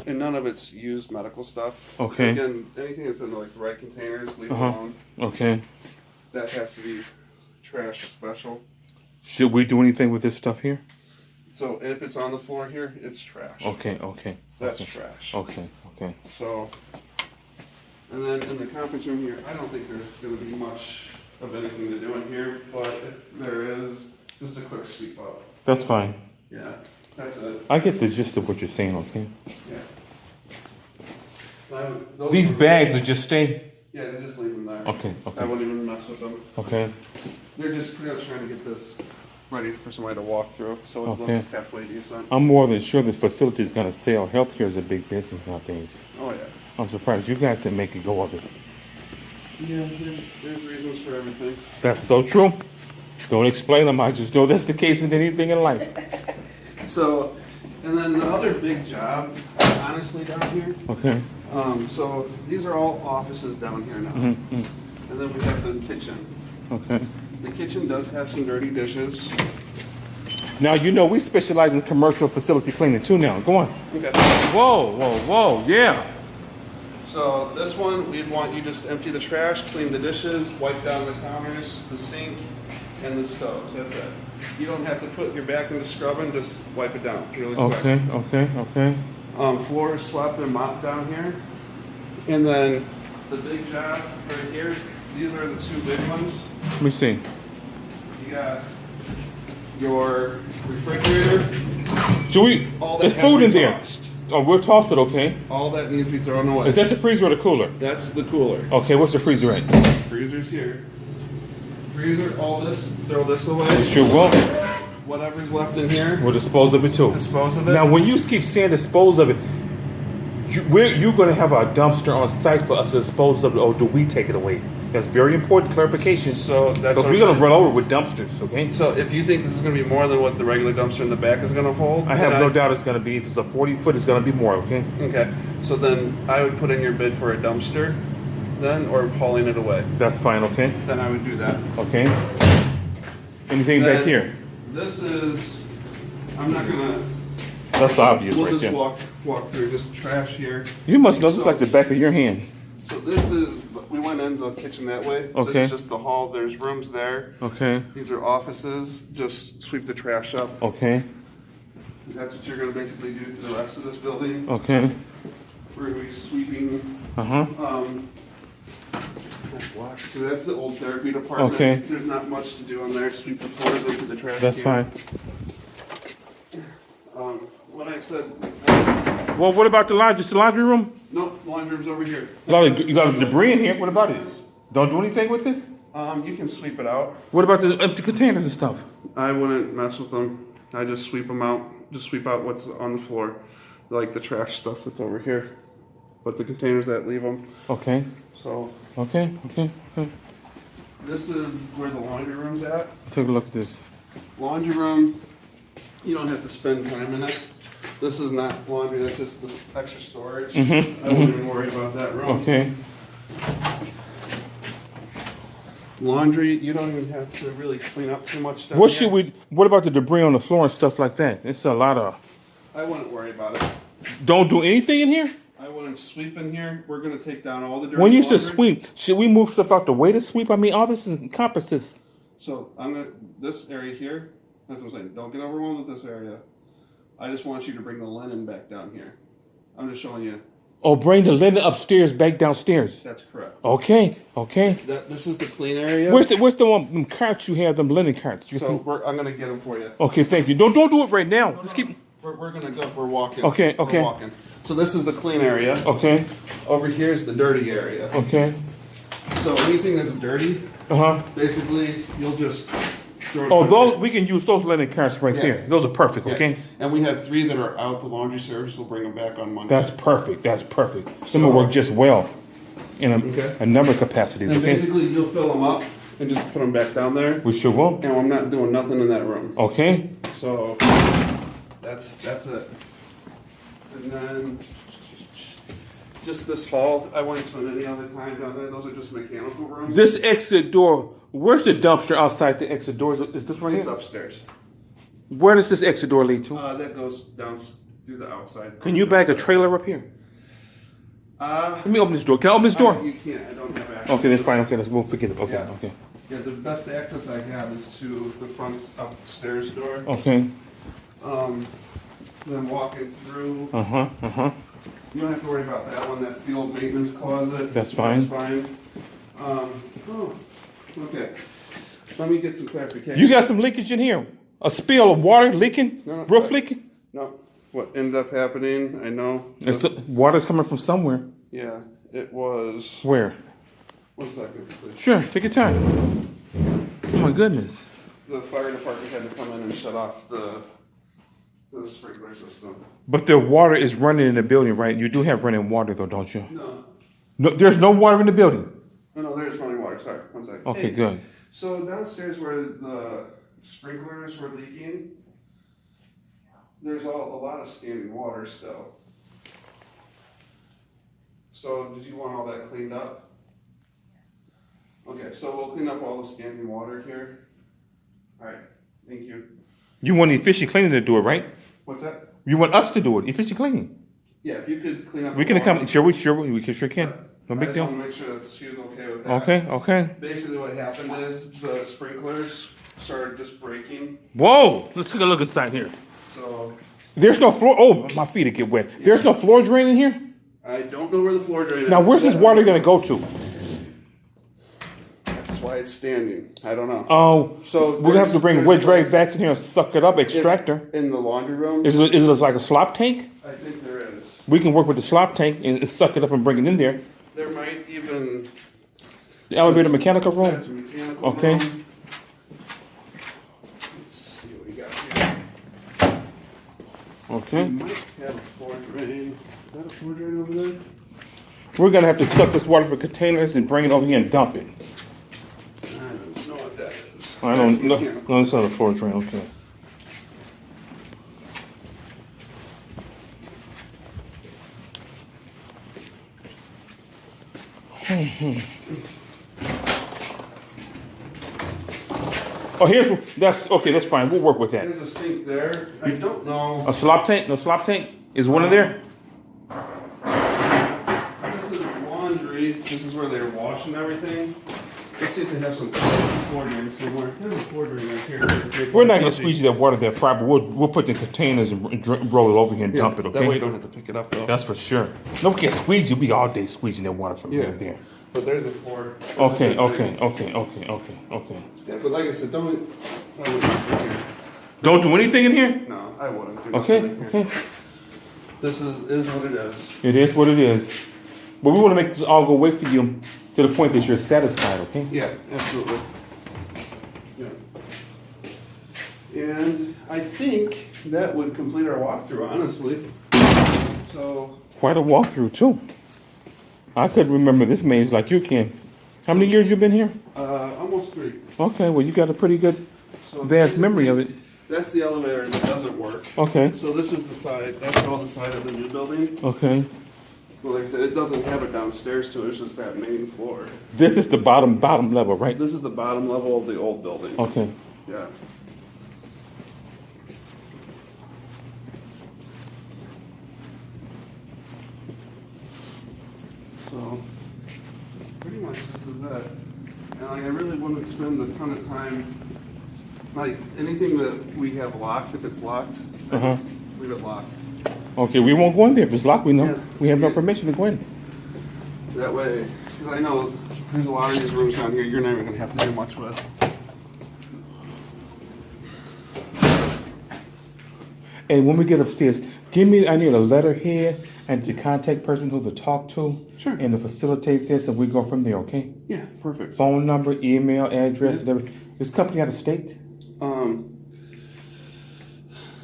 And none of it's used medical stuff. Okay. Again, anything that's in like the right containers, leave it alone. Okay. That has to be trash special. Should we do anything with this stuff here? So if it's on the floor here, it's trash. Okay. Okay. That's okay. trash. Okay. Okay. So, and then in the conference room here, I don't think there's going to be much of anything to do in here, but if there is, just a quick sweep up. That's fine. Yeah, that's it. I get the gist of what you're saying. Okay. Yeah. These bags are just stay. Yeah, they just leave them there. Okay. Okay. I wouldn't even mess with them. Okay. They're just pretty much trying to get this ready for somebody to walk through, so it looks halfway decent. I'm more than sure this facility is going to sell. Healthcare is a big business nowadays. Oh yeah. I'm surprised you guys didn't make it go of it. Yeah, there's reasons for everything. That's so true. Don't explain them. I just know that's the case in anything in life. So, and then the other big job, honestly, down here. Okay. So these are all offices down here now. Mm-hmm. And then we have the kitchen. Okay. The kitchen does have some dirty dishes. Now, you know, we specialize in commercial facility cleaning too now. Go on. Okay. Whoa, whoa, whoa. Yeah. So this one, we'd want you just empty the trash, clean the dishes, wipe down the counters, the sink, and the stoves. That's it. You don't have to put your back into scrubbing, just wipe it down really quick. Okay, okay, okay. Floors swept and mopped down here. And then the big job right here, these are the two big ones. Let me see. You got your refrigerator. Should we? All that There's has food to in be there. tossed. Oh, we'll toss it, okay? All that needs to be thrown away. Is that the freezer or the cooler? That's the cooler. Okay, what's the freezer at? Freezer's here. Freezer, all this, throw this away. Sure will. Whatever's left in here, We'll dispose of it too. dispose of it. Now, when you keep saying dispose of it, you're going to have a dumpster on site for us to dispose of it, or do we take it away? That's very important clarification. So that's Because what we're I'm going to saying. run over with dumpsters, okay? So if you think this is going to be more than what the regular dumpster in the back is going to hold, I have then no doubt it's going to be. If it's a 40-foot, it's going to be more, okay? Okay, so then I would put in your bid for a dumpster, then, or hauling it away. That's fine, okay? Then I would do that. Okay. Anything back Then here? This is, I'm not gonna. That's obvious We'll right just there. walk through, just trash here. You must know this is like the back of your hand. So this is, we went in the kitchen that way. Okay. This is just the hall, there's rooms there. Okay. These are offices, just sweep the trash up. Okay. That's what you're gonna basically do through the rest of this building. Okay. We're gonna be sweeping, Uh-huh. that's locked. So that's the old therapy department. Okay. There's not much to do in there, sweep the floors, empty the trash. That's can. fine. When I said, Well, what about the laundry? Is the laundry room? nope, the laundry room's over here. A lot of debris in here. What about it? Don't do anything with this? You can sweep it out. What about the empty containers and stuff? I wouldn't mess with them. I just sweep them out. Just sweep out what's on the floor, like the trash stuff that's over here. But the containers that leave them. Okay. So Okay. Okay. Okay. this is where the laundry room's at. Take a look at this. Laundry room, you don't have to spend time in it. This is not laundry, that's just this extra storage. I wouldn't even worry about that room. Okay. Laundry, you don't even have to really clean up too much stuff. What should we? What about the debris on the floor and stuff like that? It's a lot of. I wouldn't worry about it. Don't do anything in here. I wouldn't sweep in here. We're gonna take down all the dirty When you say laundry. sweep, should we move stuff out the way to sweep? I mean, all this encompasses. So this area here, that's what I'm saying. Don't get overwhelmed with this area. I just want you to bring the linen back down here. I'm just showing you. Oh, bring the linen upstairs, back downstairs. That's correct. Okay, okay. This is the clean area. Where's the one them carts you have? Them linen carts. You So see? I'm gonna get them for you. Okay, thank you. Don't do it right now. Just keep. We're gonna go. We're walking. Okay, We're okay. walking. So this is the clean area. Okay, Over here is the dirty area. okay. So anything that's dirty, basically, you'll just throw it. Oh, right those there. we can use those linen carts right Yeah. there. Those are perfect. Yeah. Okay, And we have 3 that are out. The laundry service will bring them back on Monday. that's perfect. That's perfect. Some will work just well in a number of capacities. And Okay, basically, you'll fill them up and just put them back down there. we sure will. And I'm not doing nothing in that room. Okay. So that's it. And then just this hall, I wouldn't spend any other time down there. Those are just mechanical rooms. This exit door. Where's the dumpster outside the exit door? Is this right It's here? upstairs. Where does this exit door lead to? That goes down through the outside. Can you back a trailer up here? Let me open this door. Can I open this door? You can't. I don't have access. Okay, that's fine. Okay, we'll forget it. Okay, Yeah. okay. Yeah, the best access I have is to the front upstairs door. Okay. Then walking through. Uh-huh. You don't have to worry about that one. That's the old maintenance closet. That's fine. That's fine. Okay. Let me get some clarification. You got some leakage in here. A spill of water leaking? No, Roof leaking? No. What ended up happening, I know. Water's coming from somewhere. Yeah, it was. Where? 1 second, please. Sure, take your time. Oh my goodness. The fire department had to come in and shut off the sprinkler system. But the water is running in the building, right? You do have running water though, don't you? No, There's no water in the building. no, there's running water. Sorry, 1 second. Okay, Hey, good. So downstairs where the sprinklers were leaking, there's a lot of standing water still. So did you want all that cleaned up? Okay, so we'll clean up all the standing water here. All right, thank you. You want the efficient cleaning to do it, right? What's that? You want us to do it, efficient cleaning. Yeah, if you could clean up. We can come. Sure, we sure can. No I big just deal. want to make sure that she was okay with that. Okay. Basically, what happened is the sprinklers started just breaking. Whoa! Let's take a look inside here. So There's no floor. Oh, my feet will get wet. There's no floor drain in here. I don't know where the floor drain is. Now, where's this water gonna go to? That's why it's standing. I don't know. Oh, So we're gonna have to bring there's wet drag vacs in here and suck it up, extractor. in the laundry room. Is it like a slop tank? I think there is. We can work with the slop tank and suck it up and bring it in there. There might even. The elevator mechanical room. That's a mechanical Okay. room. Let's see what we got here. We Okay. might have a floor drain. Is that a floor drain over there? We're gonna have to suck this water from containers and bring it over here and dump it. I don't know what that is. I That's don't know. mechanical. No, it's not a floor drain. Okay. Oh, that's okay. That's fine. We'll work with that. There's a sink there. I don't know. A slop tank? No slop tank? Is one in there? This is laundry. This is where they're washing everything. Let's see if they have some floor drain somewhere. There's a floor drain right here. We're not gonna squeeze that water that far, but we'll put the containers and roll it over here and dump it. Okay. That way you don't have to pick it up though. That's for sure. No, we can't squeeze you. We all day squeezing that water from here to there. But there's a floor. Okay. Yeah, but like I said, I wouldn't sit here. Don't do anything in here? No, I wouldn't. do Okay, nothing in here. okay. This is what it is. It is what it is. But we want to make this all go away for you to the point that you're satisfied, okay? Yeah, absolutely. Yeah. And I think that would complete our walkthrough, honestly. So, Quite a walkthrough, too. I couldn't remember this maze like you can. How many years you been here? almost 3. Okay, well, you got a pretty good So vast memory of it. That's the elevator that doesn't work. Okay, So this is the side, that's all the side of the new building. okay. Well, like I said, it doesn't have a downstairs to it, it's just that main floor. This is the bottom level, right? This is the bottom level of the old building. Okay. Yeah. So, pretty much this is that. And like, I really wouldn't spend a ton of time, like, anything that we have locked, if it's locked, I just leave it locked. Okay, we won't go in there. If it's locked, we know. Yeah. We have no permission to go in. That way, because I know there's a lot of these rooms down here you're not even gonna have to do much with. And when we get upstairs, I need a letterhead and the contact person who to talk to. Sure. And to facilitate this, and we go from there, okay? Yeah, perfect. Phone number, email, address, and everything. This company out of state?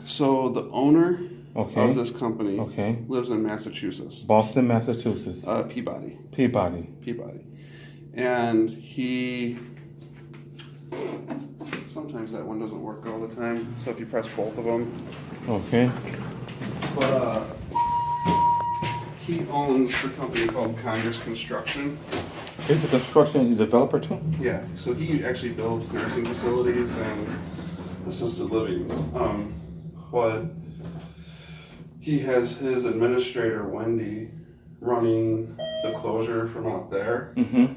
So the owner Okay. of this company Okay. lives in Massachusetts. Boston, Massachusetts. Peabody. Peabody. And he, sometimes that one doesn't work all the time, so if you press both of them. Okay. But he owns the company called Congress Construction. Is the construction developer too? Yeah, so he actually builds nursing facilities and assisted livings. But he has his administrator, Wendy, running the closure from out there. Mm-hmm.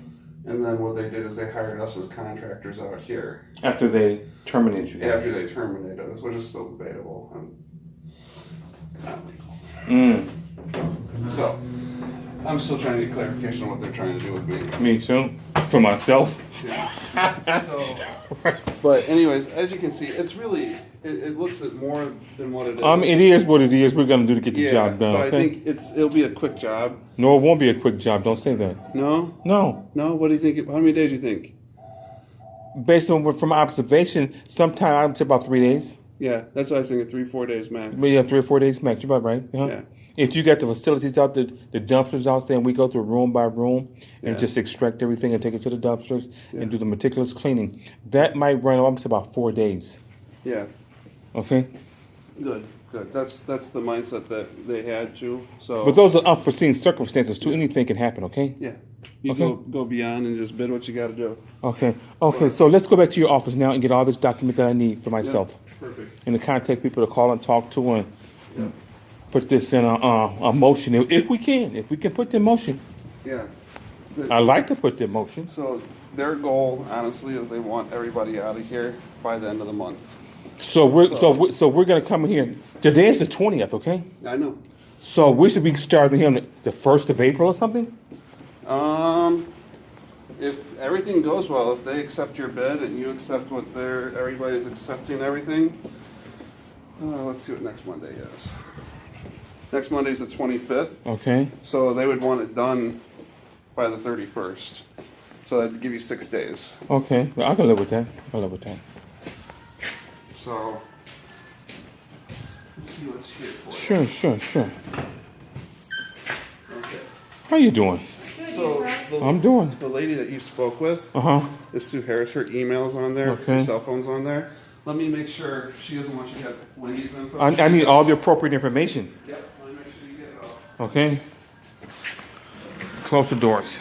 And then what they did is they hired us as contractors out here. After they terminate you guys. After they terminated us, which is still debatable. It's not legal. So, I'm still trying to get clarification on what they're trying to do with me. Me too. For myself. Yeah. So, but anyways, as you can see, it's really, it looks at more than what it is. It is what it is. We're gonna do to get the job done. But Okay? I think it'll be a quick job. No, it won't be a quick job. Don't say that. No? No. No? What do you think? How many days do you think? Based on from observation, sometime I would say about 3 days. Yeah, that's what I was thinking. 3-4 days max. But yeah, 3 or 4 days max. You're about right. Uh-huh. Yeah. If you got the facilities out there, the dumpsters out there, and we go through room by room and Yeah. just extract everything and take it to the dumpsters Yeah. and do the meticulous cleaning, that might run almost about 4 days. Yeah. Okay. Good. That's the mindset that they had too. So. But those are unforeseen circumstances too. Anything can happen. Okay. Yeah. You Okay. go beyond and just bid what you got to do. Okay. Okay. So let's go back to your office now and get all this document that I need for myself. Yeah. Perfect. And to contact people to call and talk to and Yeah. put this in a motion if we can. If we can put the motion. Yeah. I like to put the motion. So their goal, honestly, is they want everybody out of here by the end of the month. So we're gonna come in here. Today is the 20th, okay? I know. So we should be starting here on the 1st of April or something. If everything goes well, if they accept your bid and you accept what everybody's accepting everything, let's see what next Monday is. Next Monday is the 25th. Okay. So they would want it done by the 31st. So that'd give you 6 days. Okay. Well, I can live with that. I live with that. So let's see what's here for you. Sure. Okay. How you doing? So I'm doing. the lady that you spoke with Uh-huh. is Sue Harris. Her email's on there. Okay. Her cell phone's on there. Let me make sure she doesn't want you to have Wendy's info. I need all the appropriate information. Yep. Let me make sure you get it all. Okay. Close the doors.